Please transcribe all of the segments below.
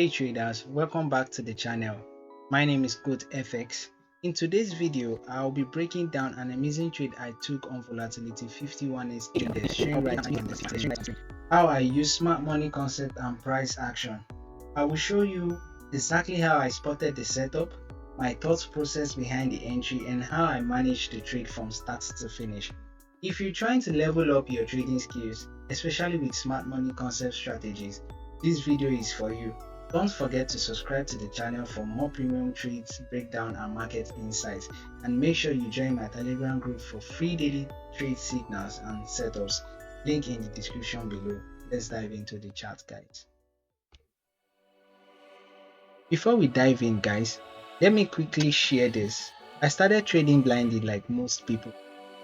Hey traders, welcome back to the channel. My name is GoatFX. In today's video, I'll be breaking down an amazing trade I took on Volatility 51S index, showing right here on the screen how I use smart money concept and price action. I will show you exactly how I spotted the setup, my thought process behind the entry, and how I managed the trade from start to finish. If you're trying to level up your trading skills, especially with smart money concept strategies, this video is for you. Don't forget to subscribe to the channel for more premium trades, breakdown and market insights, and make sure you join my Telegram group for free daily trade signals and setups. Link in the description below. Let's dive into the chart, guys. Before we dive in, guys, let me quickly share this. I started trading blindly like most people,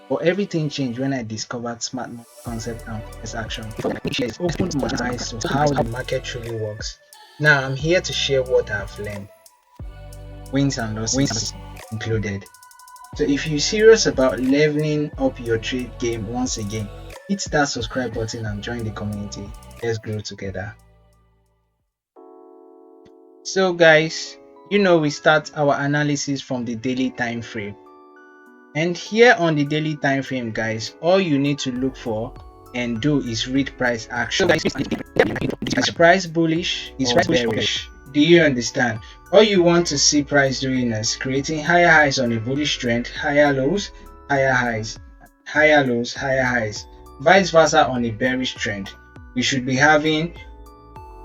but everything changed when I discovered smart money concept and price action. It opened my eyes to how the market truly works. Now I'm here to share what I've learned, wins and losses included. So if you're serious about leveling up your trade game once again, hit that subscribe button and join the community. Let's grow together. So guys, we start our analysis from the daily time frame. And here on the daily time frame, guys, all you need to look for and do is read price action. Is price bullish or bearish? Do you understand? All you want to see price doing is creating higher highs on a bullish trend, higher lows, higher highs, higher lows, higher highs. Vice versa on a bearish trend. We should be having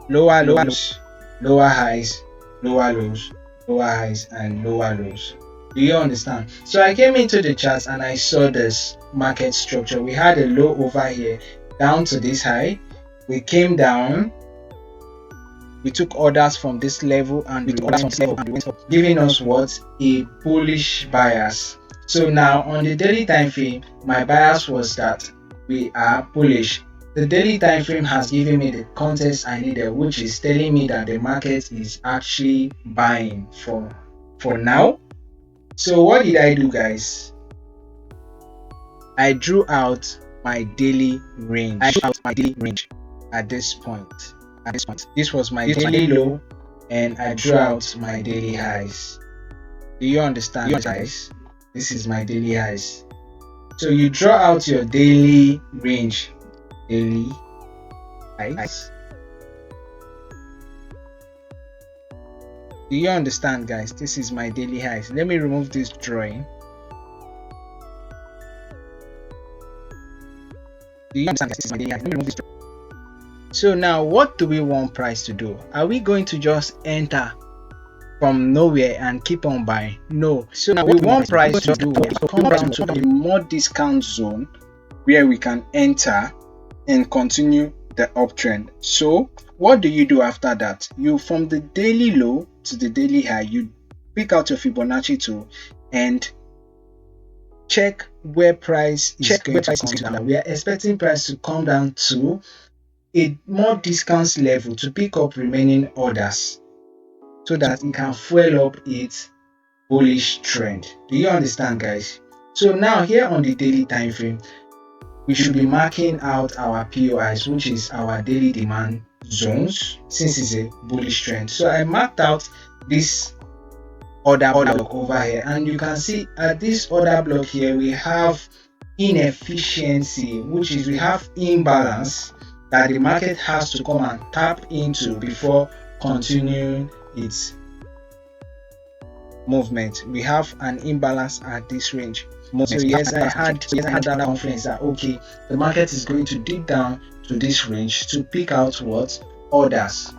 lower lows, lower highs, lower lows, lower highs, and lower lows. Do you understand? So I came into the charts and I saw this market structure. We had a low over here down to this high. We came down, we took orders from this level and we went up, giving us what? A bullish bias. So now on the daily time frame, my bias was that we are bullish. The daily time frame has given me the context I needed, which is telling me that the market is actually buying for now. So what did I do, guys? I drew out my daily range. At this point. This was my daily low, and I drew out my daily highs. Do you understand, guys? This is my daily highs. So you draw out your daily range, daily highs. Do you understand, guys? This is my daily highs. Let me remove this drawing. Do you understand? This is my daily highs. Let me remove this drawing. So now what do we want price to do? Are we going to just enter from nowhere and keep on buying? No. So now what we want price to do is come down to a more discount zone where we can enter and continue the uptrend. So what do you do after that? You, from the daily low to the daily high, you pick out your Fibonacci tool and check where price is going to come down. We are expecting price to come down to a more discount level to pick up remaining orders so that it can fuel up its bullish trend. Do you understand, guys? So now here on the daily time frame, we should be marking out our POIs, which is our daily demand zones, since it's a bullish trend. So I marked out this order block over here, and you can see at this order block here we have inefficiency, which is we have imbalance that the market has to come and tap into before continuing its movement. We have an imbalance at this range. So yes, I had that confidence that okay, the market is going to dip down to this range to pick out what? Orders.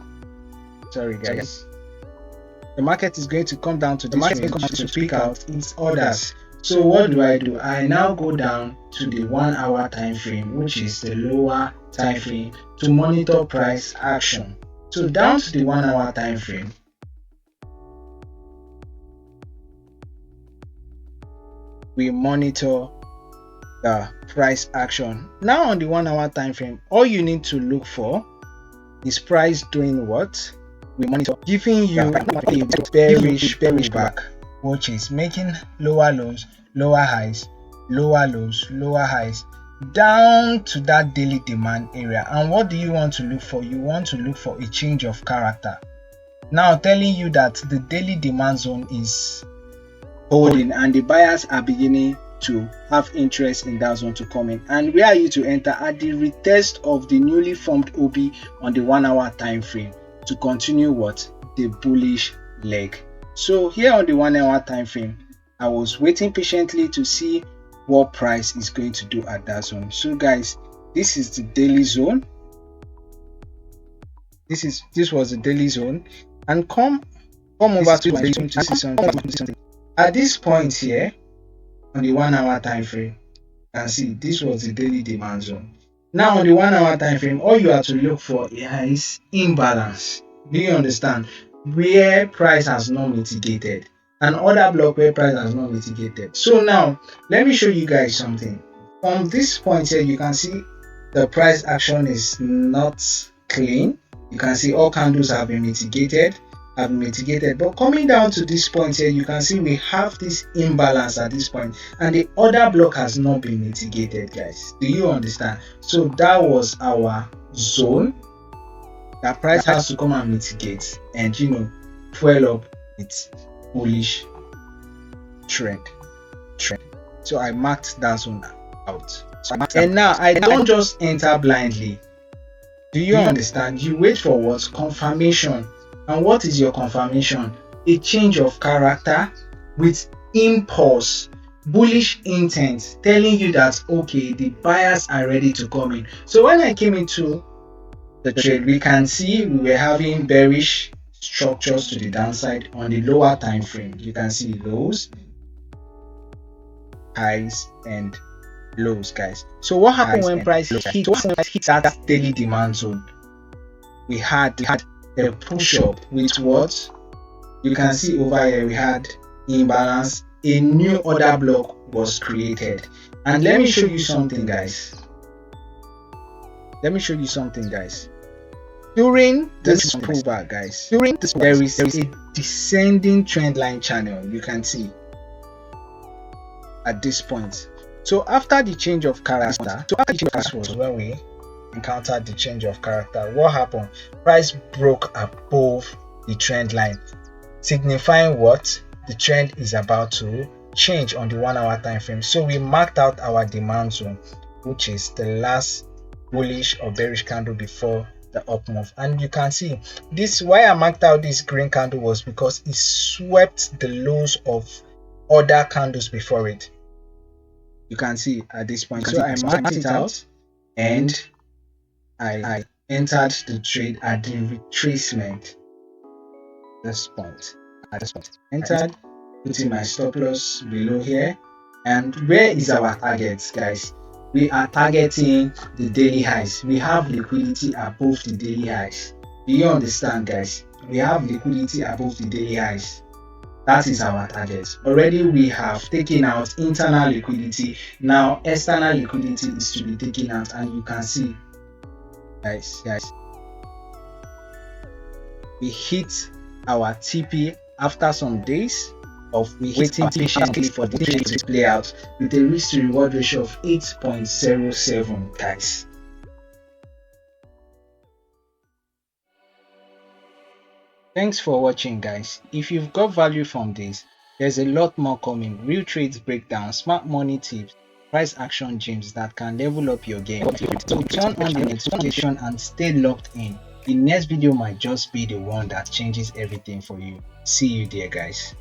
Sorry guys. The market is going to come down to this range to pick out its orders. So what do? I now go down to the 1 hour time frame, which is the lower time frame, to monitor price action. So down to the 1 hour time frame, we monitor the price action. Now on the 1 hour time frame, all you need to look for is price doing what? We monitor giving you a bearish pullback, which is making lower lows, lower highs, lower lows, lower highs, down to that daily demand area. And what do you want to look for? You want to look for a change of character. now telling you that the daily demand zone is holding and the buyers are beginning to have interest in that zone to come in. And where are you to enter? At the retest of the newly formed OB on the 1 hour time frame to continue what? The bullish leg. So here on the 1 hour time frame, I was waiting patiently to see what price is going to do at that zone. So guys, this is the daily zone. This was the daily zone, and come over to my screen to see something. At this point here on the 1 hour time frame, you can see this was the daily demand zone. Now on the 1 hour time frame, all you have to look for is imbalance. Do you understand? Where price has not mitigated, and other block where price has not mitigated. So now let me show you guys something. From this point here, you can see the price action is not clean. You can see all candles have been mitigated, but coming down to this point here, you can see we have this imbalance at this point, and the other block has not been mitigated, guys. Do you understand? So that was our zone that price has to come and mitigate and fuel up its bullish trend. So I marked that zone out. And now I don't just enter blindly. Do you understand? You wait for what? Confirmation. And what is your confirmation? A change of character with impulse, bullish intent, telling you that okay, the buyers are ready to come in. So when I came into the trade, we can see we were having bearish structures to the downside on the lower time frame. You can see lows, highs, and lows, guys. So what happened when price hit that daily demand zone? We had a push up with what you can see over here. We had imbalance. A new order block was created, and let me show you something, guys. During this pullback, guys, there is a descending trend line channel. You can see at this point. So after the change of character, this was when we encountered the change of character. What happened? Price broke above the trend line, signifying what? The trend is about to change on the 1 hour time frame. So we marked out our demand zone, which is the last bullish or bearish candle before the up move. And you can see this, why I marked out this green candle was because it swept the lows of other candles before it. You can see at this point. So I marked it out and I entered the trade at the retracement. This point. Entered, putting my stop loss below here. And where is our target, guys? We are targeting the daily highs. We have liquidity above the daily highs. Do you understand, guys? We have liquidity above the daily highs. That is our target. Already we have taken out internal liquidity. Now external liquidity is to be taken out, and you can see, guys, we hit our TP after some days of waiting patiently for the trade to play out with a risk to reward ratio of 8.07, guys. Thanks for watching, guys. If you've got value from this, there's a lot more coming. Real trades breakdown, smart money tips, price action gems that can level up your game. So turn on the notification and stay locked in. The next video might just be the one that changes everything for you. See you there, guys.